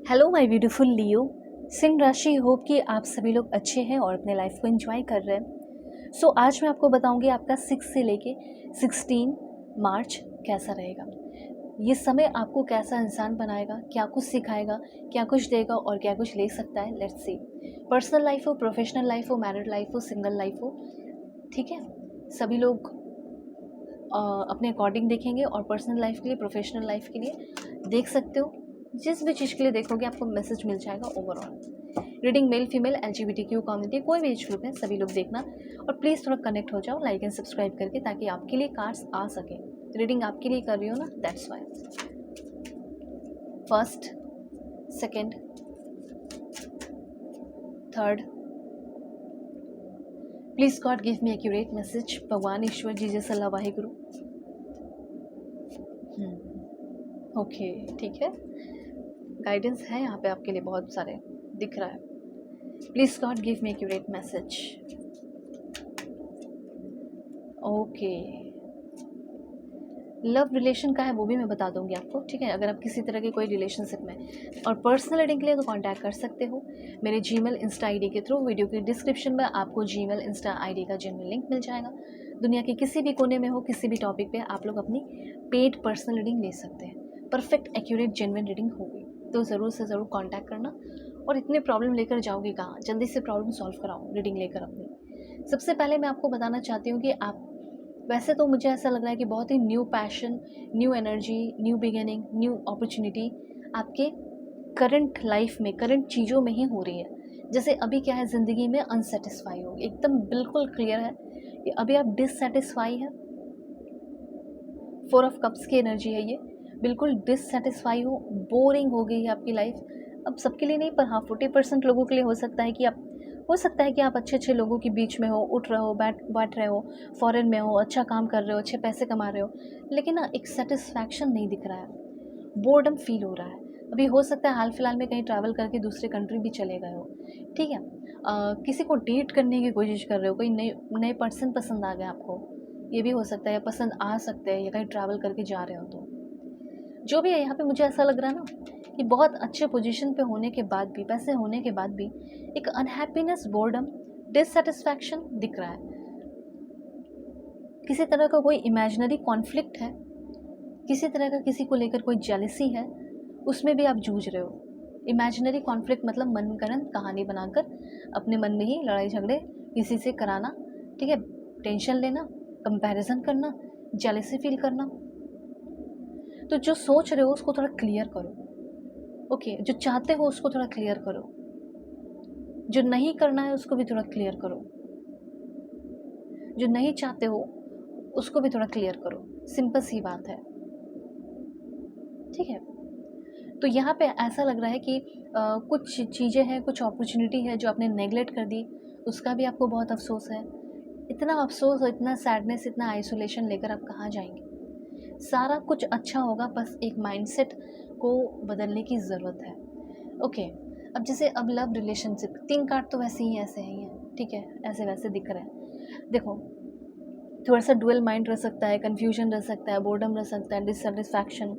Hello my beautiful लियो। सिंह राशि, hope कि आप सभी लोग अच्छे हैं और अपने लाइफ को एंजॉय कर रहे हैं। आज मैं आपको बताऊंगी आपका 6 से लेके 16 मार्च कैसा रहेगा। ये समय आपको कैसा इंसान बनाएगा, क्या कुछ सिखाएगा, क्या कुछ देगा और क्या कुछ ले सकता है। Let's see. पर्सनल लाइफ हो, प्रोफेशनल लाइफ हो, मैरिड लाइफ हो, सिंगल लाइफ हो, ठीक है, सभी लोग अपने अकॉर्डिंग देखेंगे और पर्सनल लाइफ के लिए, प्रोफेशनल लाइफ के लिए देख सकते हो। जिस भी चीज़ के लिए देखोगे आपको मैसेज मिल जाएगा overall. Reading male female LGBTQ community, कोई भी एज ग्रुप है, सभी लोग देखना और प्लीज़ थोड़ा कनेक्ट हो जाओ लाइक एंड सब्सक्राइब करके, ताकि आपके लिए कार्ड्स आ सके। रीडिंग आपके लिए कर रही हो ना, that's why. First, second, third, please God give me accurate message. भगवान, ईश्वर, जीसस, अल्लाह, वाहिगुरु। ओके, ठीक है, गाइडेंस है यहाँ पे आपके लिए बहुत सारे दिख रहा है। Please God give me accurate message. Okay, love relation का है वो भी मैं बता दूंगी आपको, ठीक है। अगर आप किसी तरह के कोई रिलेशनशिप में और पर्सनल रीडिंग के लिए तो कांटेक्ट कर सकते हो मेरे जीमेल इंस्टा आईडी के थ्रू। वीडियो की डिस्क्रिप्शन में आपको जीमेल इंस्टा आईडी का जेन्युइन लिंक मिल जाएगा। दुनिया के किसी भी कोने में हो, किसी भी टॉपिक पे आप लोग अपनी पेड पर्सनल रीडिंग ले सकते हैं। परफेक्ट एक्यूरेट जेन्युइन रीडिंग होगी तो ज़रूर से ज़रूर कॉन्टैक्ट करना। और इतनी प्रॉब्लम लेकर जाओगे कहाँ, जल्दी से प्रॉब्लम सॉल्व कराओ रीडिंग लेकर अपनी। सबसे पहले मैं आपको बताना चाहती हूँ कि आप, वैसे तो मुझे ऐसा लग रहा है कि बहुत ही new passion, new energy, new beginning, new opportunity आपके करंट लाइफ में, करंट चीज़ों में ही हो रही है। जैसे अभी क्या है, ज़िंदगी में अनसेटिस्फाई हो, एकदम बिल्कुल क्लियर है कि अभी आप डिससेटिस्फाई हैं। 4 ऑफ कप्स की एनर्जी है ये, बिल्कुल डिससेटिस्फाई हो, बोरिंग हो गई है आपकी लाइफ। अब सबके लिए नहीं, पर हाँ 40% लोगों के लिए हो सकता है कि आप अच्छे अच्छे लोगों के बीच में हो, उठ रहे हो, बैठ रहे हो, फॉरेन में हो, अच्छा काम कर रहे हो, अच्छे पैसे कमा रहे हो, लेकिन ना एक सेटिस्फैक्शन नहीं दिख रहा है, बोर्डम फील हो रहा है। अभी हो सकता है हाल फिलहाल में कहीं ट्रैवल करके दूसरे कंट्री भी चले गए हो, ठीक है। किसी को डेट करने की कोशिश कर रहे हो, कोई नए नए पर्सन पसंद आ गए आपको, ये भी हो सकता है, या पसंद आ सकते हैं, या कहीं ट्रैवल करके जा रहे हो तो जो भी है। यहाँ पे मुझे ऐसा लग रहा है ना कि बहुत अच्छे पोजीशन पे होने के बाद भी, पैसे होने के बाद भी एक अनहैप्पीनेस, बोर्डम, डिससेटिस्फैक्शन दिख रहा है। किसी तरह का कोई इमेजिनरी कॉन्फ्लिक्ट है, किसी तरह का किसी को लेकर कोई जेलसी है, उसमें भी आप जूझ रहे हो। इमेजिनरी कॉन्फ्लिक्ट मतलब मनगढ़ंत कहानी बनाकर अपने मन में ही लड़ाई झगड़े किसी से कराना, ठीक है, टेंशन लेना, कंपैरिजन करना, जेलसी फील करना। तो जो सोच रहे हो उसको थोड़ा क्लियर करो, ओके। जो चाहते हो उसको थोड़ा क्लियर करो, जो नहीं करना है उसको भी थोड़ा क्लियर करो, जो नहीं चाहते हो उसको भी थोड़ा क्लियर करो। सिंपल सी बात है, ठीक है। तो यहाँ पे ऐसा लग रहा है कि कुछ चीज़ें हैं, कुछ अपॉर्चुनिटी है जो आपने नेगलेक्ट कर दी, उसका भी आपको बहुत अफसोस है। इतना अफसोस और इतना सैडनेस, इतना आइसोलेशन लेकर आप कहाँ जाएंगे। सारा कुछ अच्छा होगा, बस एक माइंडसेट को बदलने की ज़रूरत है, ओके। अब जैसे अब लव रिलेशनशिप, 3 कार्ड तो वैसे ही ऐसे ही हैं, ठीक है, ऐसे वैसे दिख रहे हैं। देखो, थोड़ा सा डुअल माइंड रह सकता है, कन्फ्यूजन रह सकता है, बोर्डम रह सकता है, डिससेटिस्फैक्शन,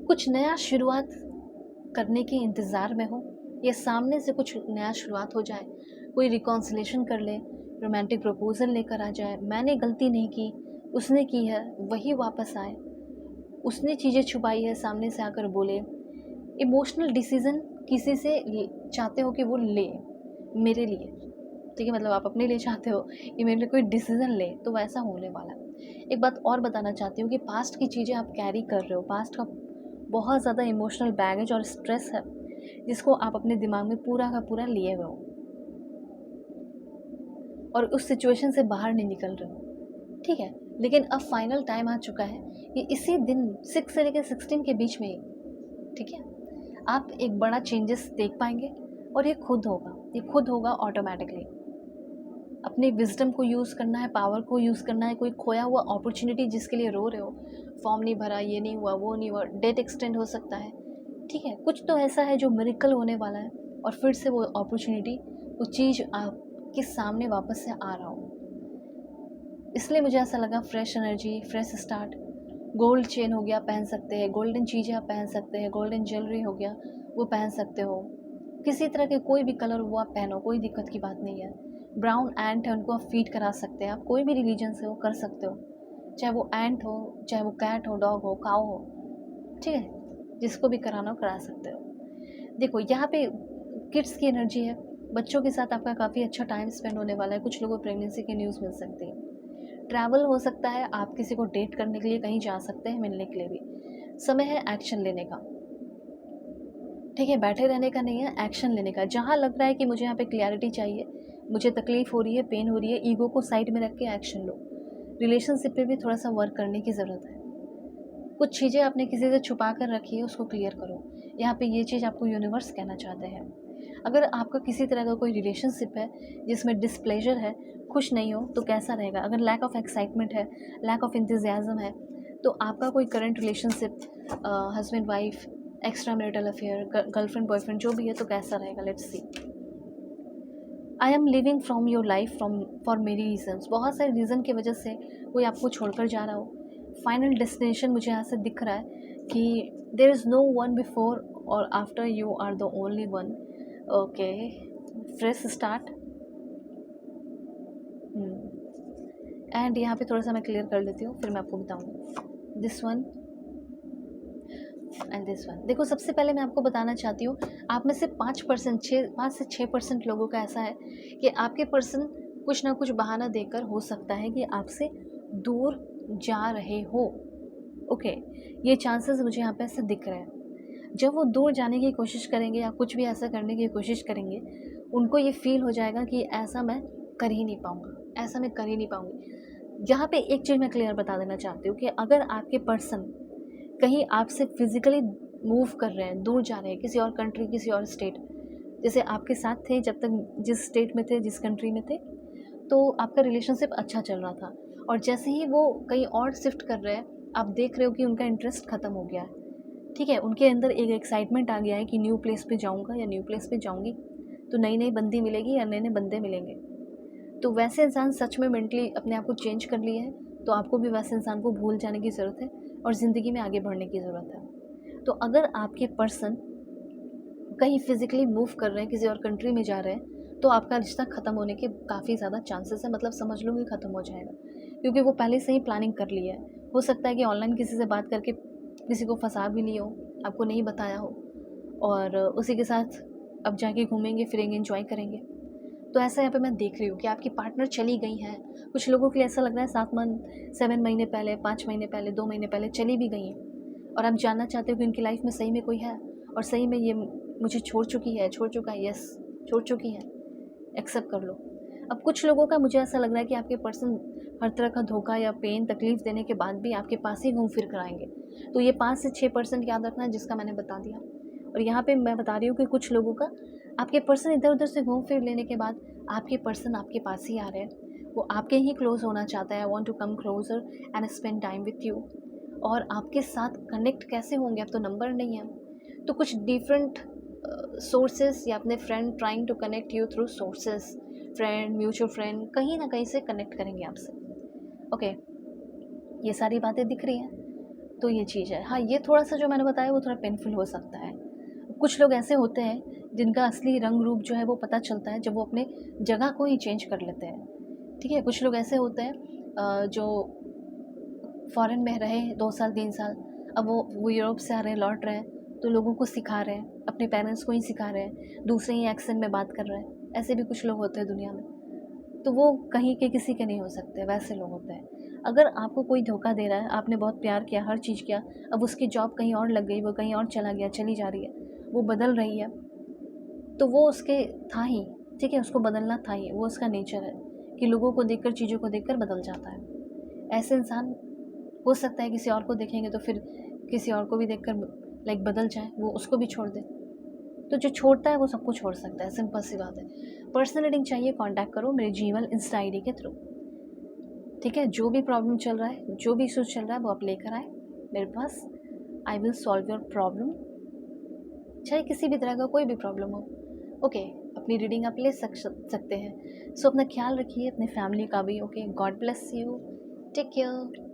कुछ नया शुरुआत करने के इंतज़ार में हो, या सामने से कुछ नया शुरुआत हो जाए, कोई रिकॉन्सिलेशन कर ले, रोमांटिक प्रपोजल लेकर आ जाए, मैंने गलती नहीं की, उसने की है, वही वापस आए, उसने चीज़ें छुपाई है, सामने से आकर बोले। इमोशनल डिसीज़न किसी से चाहते हो कि वो ले मेरे लिए, ठीक है, मतलब आप अपने लिए चाहते हो कि मेरे लिए कोई डिसीज़न ले, तो वैसा होने वाला है। एक बात और बताना चाहती हूँ कि पास्ट की चीज़ें आप कैरी कर रहे हो, पास्ट का बहुत ज़्यादा इमोशनल बैगेज और स्ट्रेस है जिसको आप अपने दिमाग में पूरा का पूरा लिए हुए हो और उस सिचुएशन से बाहर नहीं निकल रहे हो, ठीक है। लेकिन अब फाइनल टाइम आ चुका है कि इसी दिन 6 से लेकर 16 के बीच में ही, ठीक है, आप एक बड़ा चेंजेस देख पाएंगे। और ये खुद होगा ऑटोमेटिकली। अपनी विजडम को यूज़ करना है, पावर को यूज़ करना है। कोई खोया हुआ अपॉर्चुनिटी जिसके लिए रो रहे हो, फॉर्म नहीं भरा, ये नहीं हुआ, वो नहीं हुआ, डेट एक्सटेंड हो सकता है, ठीक है, कुछ तो ऐसा है जो मिरेकल होने वाला है और फिर से वो अपॉर्चुनिटी, वो चीज़ आपके सामने वापस से आ रहा हो। इसलिए मुझे ऐसा लगा, fresh energy, fresh start. Gold chain हो गया, पहन सकते हैं, गोल्डन चीज़ें आप पहन सकते हैं, गोल्डन ज्वेलरी हो गया, वो पहन सकते हो। किसी तरह के कोई भी कलर वो आप पहनो, कोई दिक्कत की बात नहीं है। ब्राउन एंट है, उनको आप फीड करा सकते हैं। आप कोई भी रिलीजन से हो कर सकते हो, चाहे वो एंट हो, चाहे वो कैट हो, डॉग हो, काऊ हो, ठीक है, जिसको भी कराना हो करा सकते हो। देखो यहाँ पे किड्स की एनर्जी है, बच्चों के साथ आपका काफ़ी अच्छा टाइम स्पेंड होने वाला है। कुछ लोगों को प्रेगनेंसी की न्यूज़ मिल सकती है, ट्रैवल हो सकता है, आप किसी को डेट करने के लिए कहीं जा सकते हैं, मिलने के लिए भी समय है एक्शन लेने का। ठीक है, बैठे रहने का नहीं है, एक्शन लेने का। जहाँ लग रहा है कि मुझे यहाँ पे क्लैरिटी चाहिए, मुझे तकलीफ़ हो रही है, पेन हो रही है, ईगो को साइड में रख के एक्शन लो। रिलेशनशिप पे भी थोड़ा सा वर्क करने की ज़रूरत है। कुछ चीज़ें आपने किसी से छुपा कर रखी है, उसको क्लियर करो। यहाँ पे ये चीज़ आपको यूनिवर्स कहना चाहते हैं। अगर आपका किसी तरह का कोई रिलेशनशिप है जिसमें डिस्प्लेजर है, खुश नहीं हो, तो कैसा रहेगा? अगर लैक ऑफ एक्साइटमेंट है, लैक ऑफ एंथुसियाज्म है, तो आपका कोई current relationship, husband wife, extra marital affair, girlfriend boyfriend जो भी है, तो कैसा रहेगा? Let's see. I am living from your life for many reasons. बहुत सारे रीज़न की वजह से कोई आपको छोड़कर जा रहा हो। फाइनल डेस्टिनेशन मुझे यहाँ से दिख रहा है कि there is no one before और after, you are the only one. Okay, fresh start. And यहाँ पे थोड़ा सा मैं क्लियर कर लेती हूँ, फिर मैं आपको बताऊँगी this one and this one. देखो, सबसे पहले मैं आपको बताना चाहती हूँ, आप में से 5% 5 से 6% लोगों का ऐसा है कि आपके पर्सन कुछ ना कुछ बहाना देकर हो सकता है कि आपसे दूर जा रहे हो। ओके, ये चांसेस मुझे यहाँ पे ऐसे दिख रहे हैं। जब वो दूर जाने की कोशिश करेंगे या कुछ भी ऐसा करने की कोशिश करेंगे, उनको ये फील हो जाएगा कि ऐसा मैं कर ही नहीं पाऊँगा, ऐसा मैं कर ही नहीं पाऊँगी। यहाँ पे एक चीज़ मैं क्लियर बता देना चाहती हूँ कि अगर आपके पर्सन कहीं आपसे फिज़िकली मूव कर रहे हैं, दूर जा रहे हैं, किसी और कंट्री, किसी और स्टेट, जैसे आपके साथ थे जब तक जिस स्टेट में थे, जिस कंट्री में थे, तो आपका रिलेशनशिप अच्छा चल रहा था, और जैसे ही वो कहीं और शिफ्ट कर रहे हैं, आप देख रहे हो कि उनका इंटरेस्ट ख़त्म हो गया है। ठीक है, उनके अंदर एक एक्साइटमेंट आ गया है कि न्यू प्लेस पे जाऊँगा या न्यू प्लेस पे जाऊँगी, तो नई-नई बंदी मिलेगी या नए-नए बंदे मिलेंगे। तो वैसे इंसान सच में मेंटली अपने आप को चेंज कर लिए है, तो आपको भी वैसे इंसान को भूल जाने की ज़रूरत है और ज़िंदगी में आगे बढ़ने की ज़रूरत है। तो अगर आपके पर्सन कहीं फिज़िकली मूव कर रहे हैं, किसी और कंट्री में जा रहे हैं, तो आपका रिश्ता ख़त्म होने के काफ़ी ज़्यादा चांसेस है, मतलब समझ लो कि ख़त्म हो जाएगा, क्योंकि वो पहले से ही प्लानिंग कर ली है। हो सकता है कि ऑनलाइन किसी से बात करके किसी को फंसा भी लिए हो, आपको नहीं बताया हो, और उसी के साथ अब जाके घूमेंगे फिरेंगे, एंजॉय करेंगे। तो ऐसा यहाँ पे मैं देख रही हूँ कि आपकी पार्टनर चली गई हैं। कुछ लोगों के लिए ऐसा लग रहा है 7 महीने पहले, 5 महीने पहले, 2 महीने पहले चली भी गई हैं, और आप जानना चाहते हो कि उनकी लाइफ में सही में कोई है, और सही में ये मुझे छोड़ चुकी है, छोड़ चुका है, यस छोड़ चुकी है, एक्सेप्ट कर लो। अब कुछ लोगों का मुझे ऐसा लग रहा है कि आपके पर्सन हर तरह का धोखा या पेन, तकलीफ़ देने के बाद भी आपके पास ही घूम फिर कर आएंगे। तो ये 5 से 6% याद रखना, जिसका मैंने बता दिया। और यहाँ पे मैं बता रही हूँ कि कुछ लोगों का आपके पर्सन इधर उधर से घूम फिर लेने के बाद आपके पर्सन आपके पास ही आ रहे हैं, वो आपके ही क्लोज़ होना चाहता है। I want to come closer and spend time with you. और आपके साथ कनेक्ट कैसे होंगे, अब तो नंबर नहीं है, तो कुछ डिफरेंट सोर्सेस या अपने friend trying to connect you through sources, friend, mutual friend, कहीं ना कहीं से कनेक्ट करेंगे आपसे। ओके, ये सारी बातें दिख रही हैं, तो ये चीज़ है। हाँ, ये थोड़ा सा जो मैंने बताया वो थोड़ा पेनफुल हो सकता है। कुछ लोग ऐसे होते हैं जिनका असली रंग रूप जो है वो पता चलता है जब वो अपने जगह को ही चेंज कर लेते हैं। ठीक है, कुछ लोग ऐसे होते हैं जो फॉरेन में रहे 2 साल 3 साल, अब वो यूरोप से आ रहे हैं, लौट रहे हैं, तो लोगों को सिखा रहे हैं, अपने पेरेंट्स को ही सिखा रहे हैं, दूसरे ही एक्सेंट में बात कर रहे हैं। ऐसे भी कुछ लोग होते हैं दुनिया में, तो वो कहीं के किसी के नहीं हो सकते, वैसे लोग होते हैं। अगर आपको कोई धोखा दे रहा है, आपने बहुत प्यार किया, हर चीज़ किया, अब उसकी जॉब कहीं और लग गई, वो कहीं और चला गया, चली जा रही है, वो बदल रही है, तो वो उसके था ही, ठीक है, उसको बदलना था ही, वो उसका नेचर है कि लोगों को देखकर, चीज़ों को देखकर बदल जाता है। ऐसे इंसान हो सकता है किसी और को देखेंगे तो फिर किसी और को भी देखकर लाइक बदल जाए, वो उसको भी छोड़ दे। तो जो छोड़ता है वो सबको छोड़ सकता है, सिंपल सी बात है। पर्सनल रीडिंग चाहिए, कांटेक्ट करो मेरे जीमेल इंस्टा आईडी के थ्रू। ठीक है, जो भी प्रॉब्लम चल रहा है, जो भी इशू चल रहा है, वो आप लेकर आए मेरे पास। I will solve your problem, चाहे किसी भी तरह का कोई भी प्रॉब्लम हो। ओके, अपनी रीडिंग आप ले सकते हैं। सो अपना ख्याल रखिए, अपने फैमिली का भी। Okay, God bless you, take care.